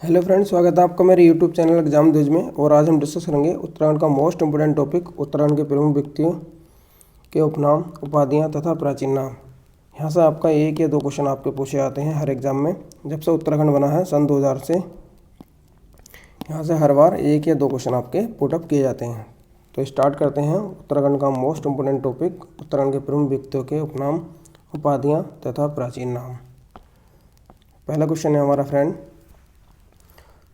Hello friends, स्वागत है आपका मेरे यूट्यूब चैनल एग्जाम ध्वज में। और आज हम डिस्कस करेंगे उत्तराखंड का मोस्ट इंपोर्टेंट टॉपिक, उत्तराखंड के प्रमुख व्यक्तियों के उपनाम, उपाधियां तथा प्राचीन नाम। यहाँ से आपका एक या दो क्वेश्चन आपके पूछे जाते हैं हर एग्जाम में। जब से उत्तराखंड बना है सन 2000 से, यहाँ से हर बार एक या दो क्वेश्चन आपके पुटअप किए जाते हैं। तो स्टार्ट करते हैं उत्तराखंड का मोस्ट इंपोर्टेंट टॉपिक, उत्तराखंड के प्रमुख व्यक्तियों के उपनाम, उपाधियाँ तथा प्राचीन नाम। पहला क्वेश्चन है हमारा फ्रेंड,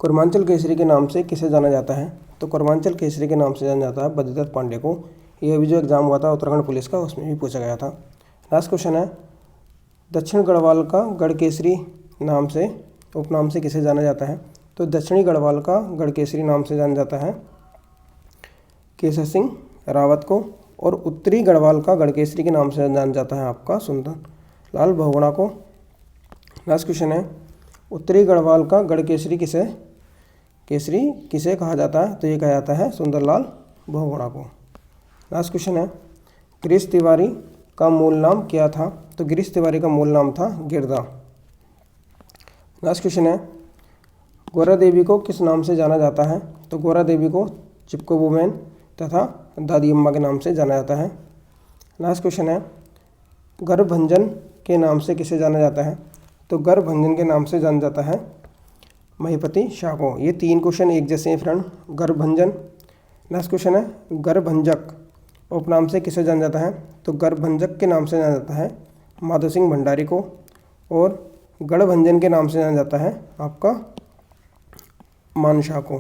कुर्मांचल केसरी के नाम से किसे जाना जाता है? तो कुर्मांचल केसरी के नाम से जाना जाता है बद्रीदत्त पांडे को। ये अभी जो एग्जाम हुआ था उत्तराखंड पुलिस का, उसमें भी पूछा गया था। लास्ट क्वेश्चन है, दक्षिण गढ़वाल का गढ़ केसरी नाम से, उपनाम से किसे जाना जाता है? तो दक्षिणी गढ़वाल का गढ़ केसरी नाम से जाना जाता है केसर सिंह रावत को। और उत्तरी गढ़वाल का गढ़ केसरी के नाम से जाना जाता है आपका सुंदर लाल बहुगुणा को। लास्ट क्वेश्चन है, उत्तरी गढ़वाल का गढ़ केसरी किसे कहा जाता है? तो ये कहा जाता है सुंदरलाल बहुगुणा को। लास्ट क्वेश्चन है, गिरीश तिवारी का मूल नाम क्या था? तो गिरीश तिवारी का मूल नाम था गिरदा। लास्ट क्वेश्चन है, गौरा देवी को किस नाम से जाना जाता है? तो गौरा देवी को चिपको वुमेन तथा दादी अम्मा के नाम से जाना जाता है। लास्ट क्वेश्चन है, गर्भभंजन के नाम से किसे जाना जाता है? तो गर्भभंजन के नाम से जाना जाता है महिपति शाह को। ये तीन क्वेश्चन एक जैसे हैं फ्रेंड, गर्भभंजन। नेक्स्ट क्वेश्चन है, गर्भभंजक उपनाम से किसे जाना जाता है? तो गर्भभंजक के नाम से जाना जाता है माधव सिंह भंडारी को। और गढ़भंजन के नाम से जाना जाता है आपका मानशाह को।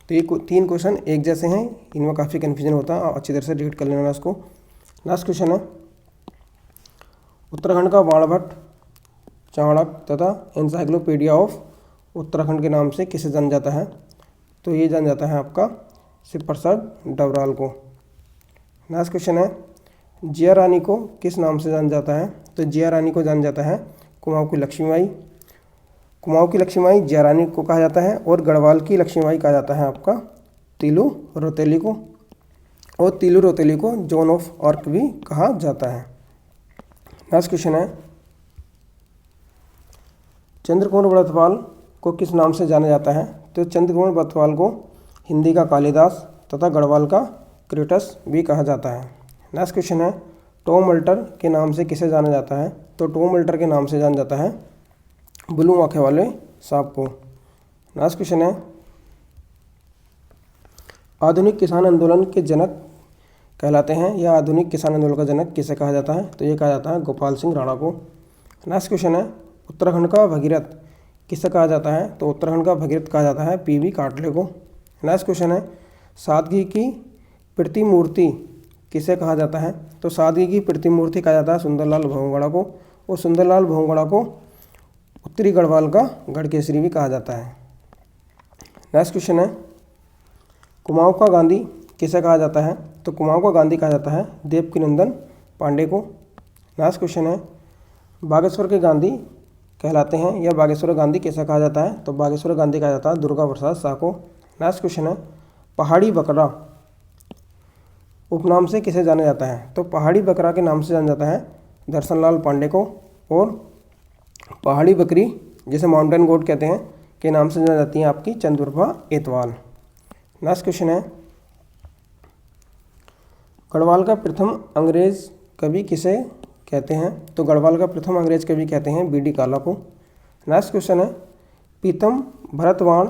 तो ये तीन क्वेश्चन एक जैसे हैं, इनमें काफ़ी कन्फ्यूजन होता है, आप अच्छी तरह से रीड कर लेना इसको। लास्ट क्वेश्चन है, उत्तराखंड का बाणभट्ट, चाणक्य तथा एनसाइक्लोपीडिया ऑफ उत्तराखंड के नाम से किसे जाना जाता है? तो ये जाना जाता है आपका शिव प्रसाद डबराल को। नेक्स्ट क्वेश्चन है, जिया रानी को किस नाम से जाना जाता है? तो जिया रानी को जाना जाता है कुमाऊँ की लक्ष्मीबाई। कुमाऊँ की लक्ष्मीबाई जिया रानी को कहा जाता है। और गढ़वाल की लक्ष्मीबाई कहा जाता है आपका तिलू रोतेली को। और तिलू रोतेली को जोन ऑफ आर्क भी कहा जाता है। नेक्स्ट क्वेश्चन है, चंद्रकुमार बड़तवाल को किस नाम से जाना जाता है? तो चंद्रकुमार बड़तवाल को हिंदी का कालिदास तथा गढ़वाल का क्रिटस भी कहा जाता है। नेक्स्ट क्वेश्चन है, टॉम अल्टर के नाम से किसे जाना जाता है? तो टॉम अल्टर के नाम से जाना जाता है ब्लू आंखें वाले सांप को। नेक्स्ट क्वेश्चन है, आधुनिक किसान आंदोलन के जनक कहलाते हैं, या आधुनिक किसान आंदोलन का जनक किसे कहा जाता है? तो ये कहा जाता है गोपाल सिंह राणा को। नेक्स्ट क्वेश्चन है, उत्तराखंड का भगीरथ किसे कहा जाता है? तो उत्तराखंड का भगीरथ कहा जाता है पीवी काटले को। नेक्स्ट क्वेश्चन है, सादगी की प्रतिमूर्ति किसे कहा जाता है? तो सादगी की प्रतिमूर्ति कहा जाता है सुंदरलाल बहुगुणा को। और सुंदरलाल बहुगुणा को उत्तरी गढ़वाल का गढ़ केसरी भी कहा जाता है। नेक्स्ट क्वेश्चन है, कुमाऊँ का गांधी किसे कहा जाता है? तो कुमाऊँ का गांधी कहा जाता है देवकीनंदन पांडे को। नेक्स्ट क्वेश्चन है, बागेश्वर के गांधी कहलाते हैं, या बागेश्वर गांधी कैसा कहा जाता है? तो बागेश्वर गांधी कहा जाता है दुर्गा प्रसाद शाह को। नेक्स्ट क्वेश्चन है, पहाड़ी बकरा उपनाम से किसे जाना जाता है? तो पहाड़ी बकरा के नाम से जाना जाता है दर्शनलाल पांडे को। और पहाड़ी बकरी, जिसे माउंटेन गोट कहते हैं, के नाम से जानी जाती है आपकी चंद्रप्रभा एतवाल। नेक्स्ट क्वेश्चन है, गढ़वाल का प्रथम अंग्रेज कवि किसे कहते हैं? तो गढ़वाल का प्रथम अंग्रेज कवि कहते हैं बीडी काला को। नेक्स्ट क्वेश्चन है, पीतम भरतवाण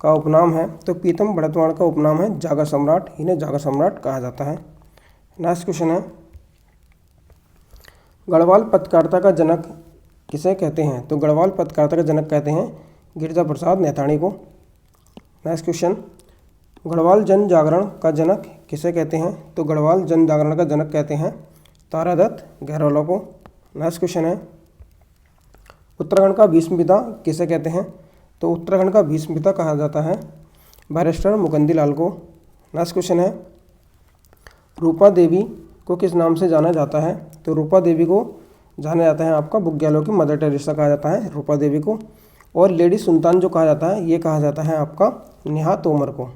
का उपनाम है? तो पीतम भरतवाण का उपनाम है जागर सम्राट, इन्हें जागर सम्राट कहा जाता है। नेक्स्ट क्वेश्चन है, गढ़वाल पत्रकारिता का जनक किसे कहते हैं? तो गढ़वाल पत्रकारिता का जनक कहते हैं गिरिजा प्रसाद नैथाणी को। नेक्स्ट क्वेश्चन, गढ़वाल जन जागरण का जनक किसे कहते हैं? तो गढ़वाल जन जागरण का जनक कहते हैं तारादत्त गहरवाला को। नेक्स्ट क्वेश्चन है, उत्तराखंड का भीष्म पिता किसे कहते हैं? तो उत्तराखंड का भीष्म पिता कहा जाता है बैरिस्टर मुकुंदी लाल को। नेक्स्ट क्वेश्चन है, रूपा देवी को किस नाम से जाना जाता है? तो रूपा देवी को जाना जाता है आपका बुग्यालों की मदर टेरेसा कहा जाता है रूपा देवी को। और लेडी सुल्तान जो कहा जाता है, ये कहा जाता है आपका नेहा तोमर को।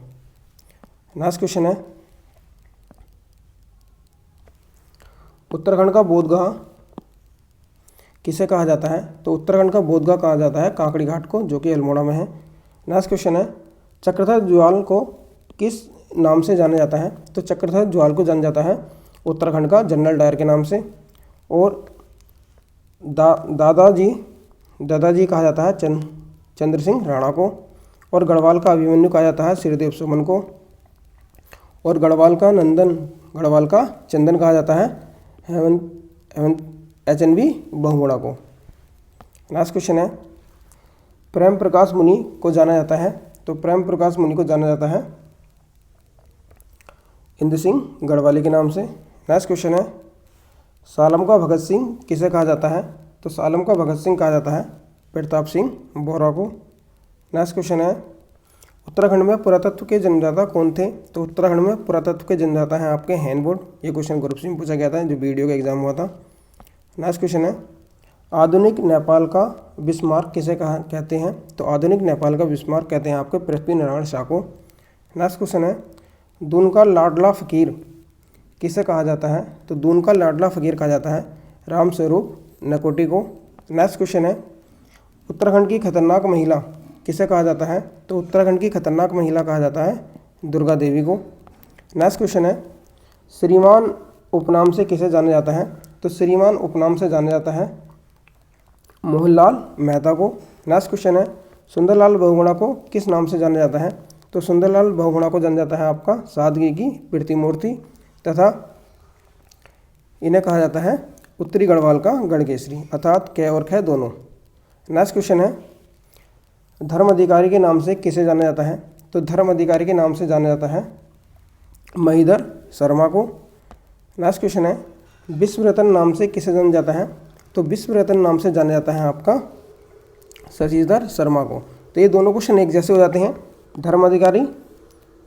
नेक्स्ट क्वेश्चन है, उत्तराखंड का बोधगया किसे कहा जाता है? तो उत्तराखंड का बोधगया कहा जाता है कांकड़ी घाट को, जो कि अल्मोड़ा में है। नेक्स्ट क्वेश्चन है चक्रधर ज्वाल को किस नाम से जाना जाता है? तो चक्रधर ज्वाल को जाना जाता है उत्तराखंड का जनरल डायर के नाम से। और दादाजी कहा जाता है चंद्र सिंह राणा को। और गढ़वाल का अभिमन्यु कहा जाता है श्रीदेव सुमन को। और गढ़वाल का चंदन कहा जाता है HNV बहुगुणा को। नेक्स्ट क्वेश्चन है प्रेम प्रकाश मुनि को जाना जाता है? तो प्रेम प्रकाश मुनि को जाना जाता है इंद्र सिंह गढ़वाली के नाम से। नेक्स्ट क्वेश्चन है सालम का भगत सिंह किसे कहा जाता है? तो सालम का भगत सिंह कहा जाता है प्रताप सिंह बोहरा को। नेक्स्ट क्वेश्चन है उत्तराखंड में पुरातत्व के जन्मदाता कौन थे? तो उत्तराखंड में पुरातत्व के जन्मदाता हैं आपके हैनवुड। ये क्वेश्चन ग्रुप से पूछा गया था जो वीडियो का एग्जाम हुआ था। नेक्स्ट क्वेश्चन है आधुनिक नेपाल का बिस्मार्क किसे कहते हैं? तो आधुनिक नेपाल का बिस्मार्क कहते हैं आपके पृथ्वी नारायण शाह को। नेक्स्ट क्वेश्चन है दून का लाडला फकीर किसे कहा जाता है? तो दून का लाडला फकीर कहा जाता है राम स्वरूप नकोटी को। नेक्स्ट क्वेश्चन है उत्तराखंड की खतरनाक महिला किसे कहा जाता है? तो उत्तराखंड की खतरनाक महिला कहा जाता है दुर्गा देवी को। नेक्स्ट क्वेश्चन है श्रीमान उपनाम से किसे जाना जाता है? तो श्रीमान उपनाम से जाना जाता है मोहनलाल मेहता को। नेक्स्ट क्वेश्चन है सुंदरलाल बहुगुणा को किस नाम से जाना जाता है? तो सुंदरलाल बहुगुणा को जाना जाता है आपका सादगी की प्रतिमूर्ति तथा इन्हें कहा जाता है उत्तरी गढ़वाल का गढ़केसरी अर्थात क और ख दोनों। नेक्स्ट क्वेश्चन है धर्म अधिकारी के नाम से किसे जाना जाता है? तो धर्म अधिकारी के नाम से जाना जाता है महीधर शर्मा को। नेक्स्ट क्वेश्चन है विश्व रत्न नाम से किसे जाना जाता है? तो विश्व रत्न नाम से जाना जाता है आपका शशिधर शर्मा को। तो ये दोनों क्वेश्चन एक जैसे हो जाते हैं, धर्म अधिकारी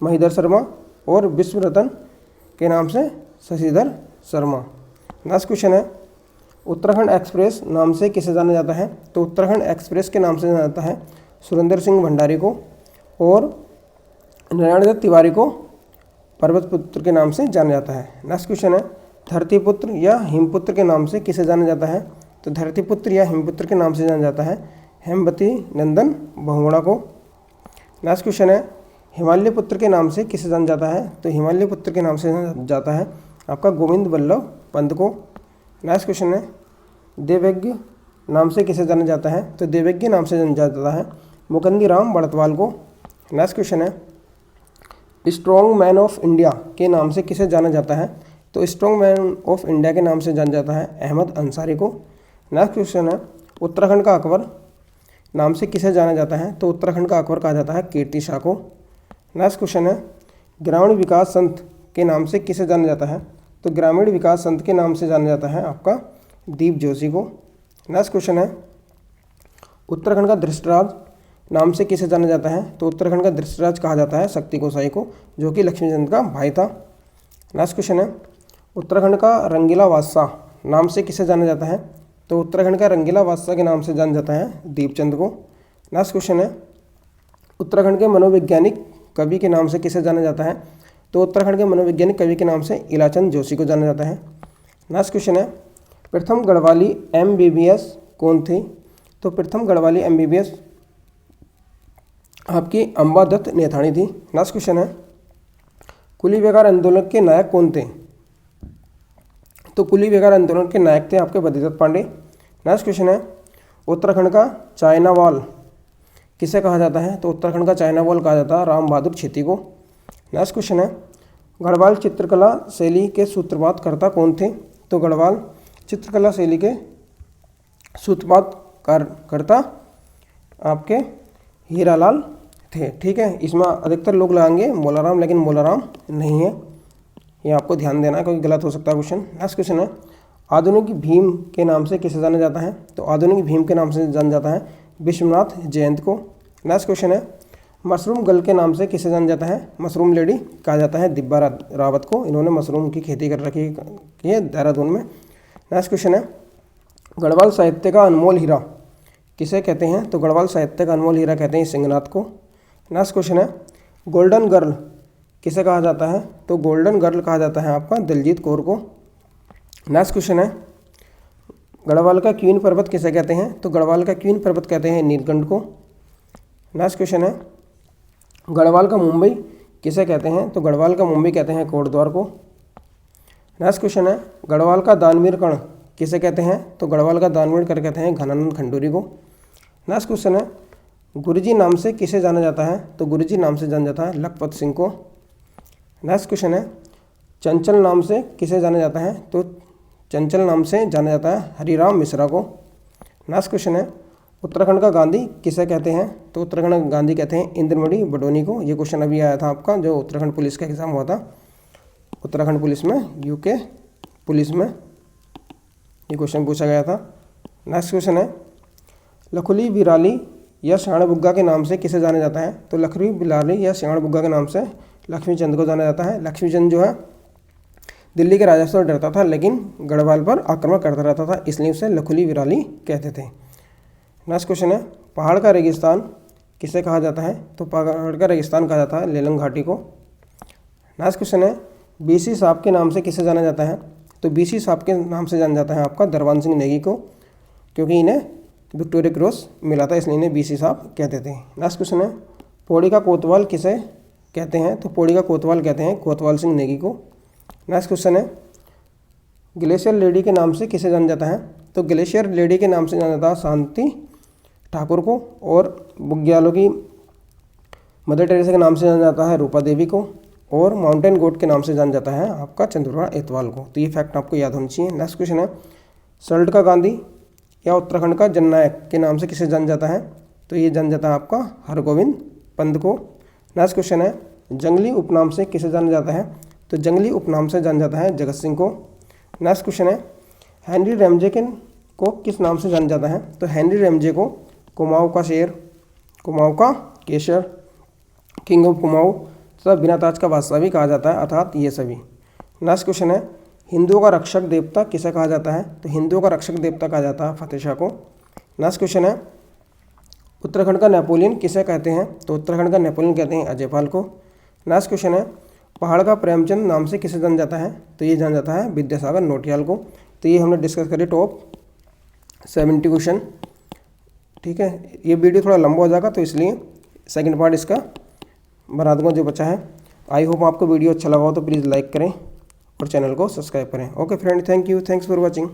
महीधर शर्मा और विश्व रत्न के नाम से शशिधर शर्मा। नेक्स्ट क्वेश्चन है उत्तराखंड एक्सप्रेस नाम से किसे जाना जाता है? तो उत्तराखंड एक्सप्रेस के नाम से जाना जाता है सुरेंद्र सिंह भंडारी को। और नारायण दत्त तिवारी को पर्वत पुत्र के नाम से जाना जाता है। नेक्स्ट क्वेश्चन है धरतीपुत्र या हिमपुत्र के नाम से किसे जाना जाता है? तो धरतीपुत्र या हिमपुत्र के नाम से जाना जाता है हेमवती नंदन बहुगुणा को। नेक्स्ट क्वेश्चन है हिमालय पुत्र के नाम से किसे जाना जाता है? तो हिमालय पुत्र के नाम से जाना जाता है आपका गोविंद वल्लभ पंत को। नेक्स्ट क्वेश्चन है देवज्ञ नाम से किसे जाना जाता है? तो देवज्ञ नाम से जाना जाता है मुकुंदी राम बड़तवाल को। नेक्स्ट क्वेश्चन है स्ट्रॉन्ग मैन ऑफ इंडिया के नाम से किसे जाना जाता है? तो स्ट्रॉन्ग मैन ऑफ इंडिया के नाम से जाना जाता है अहमद अंसारी को। नेक्स्ट क्वेश्चन है उत्तराखंड का अकबर नाम से किसे जाना जाता है? तो उत्तराखंड का अकबर कहा जाता है कीर्ति शाह को। नेक्स्ट क्वेश्चन है ग्रामीण विकास संत के नाम से किसे जाना जाता है? तो ग्रामीण विकास संत के नाम से जाना जाता है आपका दीप जोशी को। नेक्स्ट क्वेश्चन है उत्तराखंड का धृष्टराज नाम से किसे जाना जाता है? तो उत्तराखंड का धृष्टराज कहा जाता है शक्ति गोसाई को, जो कि लक्ष्मीचंद का भाई था। नेक्स्ट क्वेश्चन है उत्तराखंड का रंगीला बादशाह नाम से किसे जाना जाता है? तो उत्तराखंड का रंगीला बादशाह के नाम से जाना जाता है दीपचंद को। नेक्स्ट क्वेश्चन है उत्तराखंड के मनोवैज्ञानिक कवि के नाम से किसे जाना जाता है? तो उत्तराखंड के मनोवैज्ञानिक कवि के नाम से इलाचंद जोशी को जाना जाता है। नेक्स्ट क्वेश्चन है प्रथम गढ़वाली MBBS कौन थे? तो प्रथम गढ़वाली MBBS आपकी अम्बा दत्त नेथानी थी। नेक्स्ट क्वेश्चन है कुली बेगार आंदोलन के नायक कौन थे? तो कुली बेगार आंदोलन के नायक थे आपके बद्रीदत्त पांडे। नेक्स्ट क्वेश्चन है उत्तराखंड का चाइना वॉल किसे कहा जाता है? तो उत्तराखंड का चाइना वॉल कहा जाता है राम बहादुर छेती को। नेक्स्ट क्वेश्चन है गढ़वाल चित्रकला शैली के सूत्रपात कर्ता कौन थे? तो गढ़वाल चित्रकला शैली के सूत्रपात कर्ता आपके हीरालाल थे। ठीक है, इसमें अधिकतर लोग लगाएंगे मोलाराम, लेकिन मोलाराम नहीं है, ये आपको ध्यान देना है क्योंकि गलत हो सकता है क्वेश्चन। नेक्स्ट क्वेश्चन है आधुनिक भीम के नाम से किसे जाना जाता है? तो आधुनिक भीम के नाम से जाना जाता है विश्वनाथ जयंत को। नेक्स्ट क्वेश्चन है मशरूम गर्ल के नाम से किसे जाना जाता है? मशरूम लेडी कहा जाता है दिब्बा रावत को। इन्होंने मशरूम की खेती कर रखी है देहरादून में। नेक्स्ट क्वेश्चन है गढ़वाल साहित्य का अनमोल हीरा किसे कहते हैं? तो गढ़वाल साहित्य का अनमोल हीरा कहते हैं सिंहनाथ को। नेक्स्ट क्वेश्चन है गोल्डन गर्ल किसे कहा जाता है? तो गोल्डन गर्ल कहा जाता है आपका दिलजीत कौर को। नेक्स्ट क्वेश्चन है गढ़वाल का क्वीन पर्वत किसे कहते हैं? तो गढ़वाल का क्वीन पर्वत कहते हैं नीलकंठ को। नेक्स्ट क्वेश्चन है गढ़वाल का मुंबई किसे कहते हैं? तो गढ़वाल का मुंबई कहते हैं कोटद्वार को। नेक्स्ट क्वेश्चन है गढ़वाल का दानवीर कण किसे कहते हैं? तो गढ़वाल का दानवीर कण कहते हैं घनानंद खंडूरी को। नेक्स्ट क्वेश्चन है गुरुजी नाम से किसे जाना जाता है? तो गुरुजी नाम से जाना जाता है लखपत सिंह को। नेक्स्ट क्वेश्चन है चंचल नाम से किसे जाना जाता है? तो चंचल नाम से जाना जाता है हरिराम मिश्रा को। नेक्स्ट क्वेश्चन है उत्तराखंड का गांधी किसे कहते हैं? तो उत्तराखंड का गांधी कहते हैं इंद्रमणि बडोनी को। ये क्वेश्चन अभी आया था आपका जो उत्तराखंड पुलिस का एग्जाम हुआ था, उत्तराखंड पुलिस में, यूके पुलिस में ये क्वेश्चन पूछा गया था। नेक्स्ट क्वेश्चन है लखुली बिराली या श्याण बुग्गा के नाम से किसे जाना जाता है? तो लखुली बिराली या श्याण बुग्गा के नाम से लक्ष्मीचंद को जाना जाता है। लक्ष्मीचंद जो है दिल्ली के राजा से डरता था लेकिन गढ़वाल पर आक्रमण करता रहता था, इसलिए उसे लखुली बिराली कहते थे। नेक्स्ट क्वेश्चन है पहाड़ का रेगिस्तान किसे कहा जाता है? तो पहाड़ का रेगिस्तान कहा जाता है लेलंग घाटी को। नेक्स्ट क्वेश्चन है बीसी साहब के नाम से किसे जाना जाता है? तो बीसी साहब के नाम से जाना जाता है आपका दरबान सिंह नेगी को, क्योंकि इन्हें विक्टोरिया क्रॉस मिला था इसलिए इन्हें बीसी साहब कहते थे। नेक्स्ट क्वेश्चन है पौड़ी का कोतवाल किसे कहते हैं? तो पौड़ी का कोतवाल कहते हैं कोतवाल सिंह नेगी को। नेक्स्ट क्वेश्चन है ग्लेशियर लेडी के नाम से किसे जाना जाता है? तो ग्लेशियर लेडी के नाम से जाना जाता है शांति ठाकुर को। और बुग्यालों की मदर टेरेसा के नाम से जाना जाता है रूपा देवी को। और माउंटेन गोट के नाम से जाना जाता है आपका चंद्रवा एतवाल को। तो ये फैक्ट आपको याद होनी चाहिए। नेक्स्ट क्वेश्चन है सल्ट का गांधी या उत्तराखंड का जननायक के नाम से किसे जाना जाता है? तो ये जाना जाता है आपका हरगोविंद पंत को। नेक्स्ट क्वेश्चन है जंगली उपनाम से किसे जाना जाता है? तो जंगली उपनाम से जाना जाता है जगत सिंह को। नेक्स्ट क्वेश्चन है हेनरी रैमजे को किस नाम से जाना जाता है? तो हेनरी रैमजे को कुमाऊं का शेर, कुमाऊं का केसर, किंग ऑफ कुमाऊं तथा बिना ताज का बादशाह भी कहा जाता है, अर्थात ये सभी। नेक्स्ट क्वेश्चन है हिंदुओं का रक्षक देवता किसे कहा जाता है? तो हिंदुओं का रक्षक देवता कहा जाता है फतेह शाह को। नेक्स्ट क्वेश्चन है उत्तराखंड का नेपोलियन किसे कहते हैं? तो उत्तराखंड का नेपोलियन कहते हैं अजयपाल को। नेक्स्ट क्वेश्चन है पहाड़ का प्रेमचंद नाम से किसे जाना जाता है? तो ये जाना जाता है विद्यासागर नौटियाल को। तो ये हमने डिस्कस करी टॉप 70 क्वेश्चन। ठीक है, ये वीडियो थोड़ा लंबा हो जाएगा तो इसलिए सेकंड पार्ट इसका बना दूंगा जो बचा है। आई होप आपको वीडियो अच्छा लगा हो तो प्लीज़ लाइक करें और चैनल को सब्सक्राइब करें। Okay friend, thank you, thanks for watching.